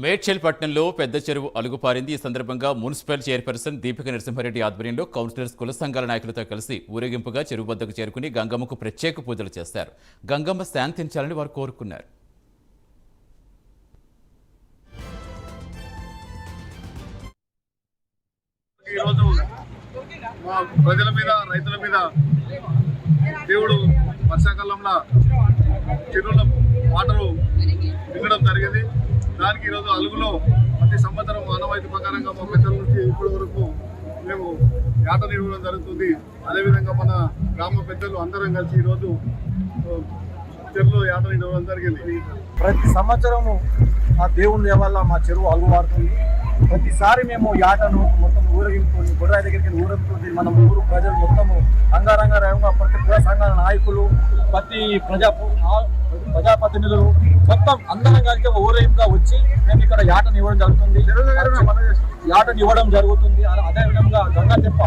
మేడ్చల్ పట్టణంలో పెద్ద చెరువు అలుగుపారింది. ఈ సందర్భంగా మున్సిపల్ చైర్పర్సన్ దీపిక నరసింహారెడ్డి ఆధ్వర్యంలో కౌన్సిలర్స్ కుల సంఘాల నాయకులతో కలిసి ఊరేగింపుగా చెరువు వద్దకు చేరుకుని గంగమ్మకు ప్రత్యేక పూజలు చేశారు. గంగమ్మ శాంతించాలని వారు కోరుకున్నారు. ఈరోజు మా ప్రజల మీద రైతుల మీద దేవుడు వర్షాకాలంలో చెరువుల వాటరు నిండడం జరిగింది. దానికి ఈరోజు అలుగులో ప్రతి సంవత్సరం ఆనవాయితీ ప్రకారంగా మా పెద్దల నుంచి ఇప్పటి వరకు మేము యాట నిర్వహణ జరుగుతుంది. అదేవిధంగా మన గ్రామ పెద్దలు అందరం కలిసి ఈరోజు చెరువులో యాట నిర్వహణ జరిగింది. ప్రతి సంవత్సరము ఆ దేవుని వల్ల మా చెరువు అలుగుబారుతుంది. ప్రతిసారి మేము యాటను మొత్తం ఊరేగింపుని గొడవ దగ్గరికి ఊరేగుతుంది. మనం ఊరు ప్రజలు మొత్తము అంగారంగ రంగంగా ప్రతి కుల సంఘాల నాయకులు, ప్రతి ప్రజాప్రతినిధులు మొత్తం అందరం కలిసి ఒక ఊరేగింపుగా వచ్చి మేము ఇక్కడ యాటను ఇవ్వడం జరుగుతుంది. అదేవిధంగా గంగా తెప్ప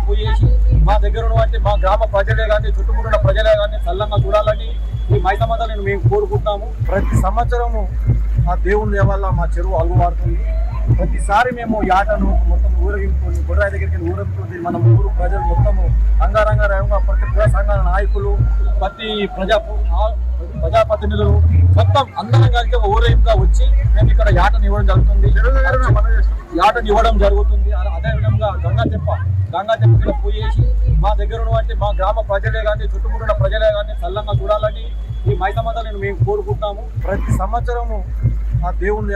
పూజ చేసి మా దగ్గర ఉన్నటువంటి మా గ్రామ ప్రజలే కానీ చుట్టుముట్టిన ప్రజలే కానీ చల్లంగా చూడాలని ఈ మైసమ్మతలను మేము కోరుకుంటున్నాము. ప్రతి సంవత్సరము ఆ దేవుని వల్ల మా చెరువు అలుగుబారుతుంది. ప్రతిసారి మేము యాటను మొత్తం ఊరేగింపుని గొడవ దగ్గరికి ఊరేగుతుంది. మనం ఊరు ప్రజలు మొత్తము అంగారంగ రంగంగా ప్రతి కుల సంఘాల నాయకులు, ప్రతి ప్రజాప్రతినిధులు మొత్తం అందరం కలిసి ఒక ఊరేగింపుగా వచ్చి మేము ఇక్కడ యాటను ఇవ్వడం జరుగుతుంది. అదేవిధంగా గంగా తెప్ప పూజ చేసి మా దగ్గర ఉన్నటువంటి మా గ్రామ ప్రజలే కానీ చుట్టుముట్టిన ప్రజలే కానీ చల్లంగా చూడాలని ఈ మైసమ్మతలను మేము కోరుకుంటున్నాము. ప్రతి సంవత్సరము ఆ దేవుని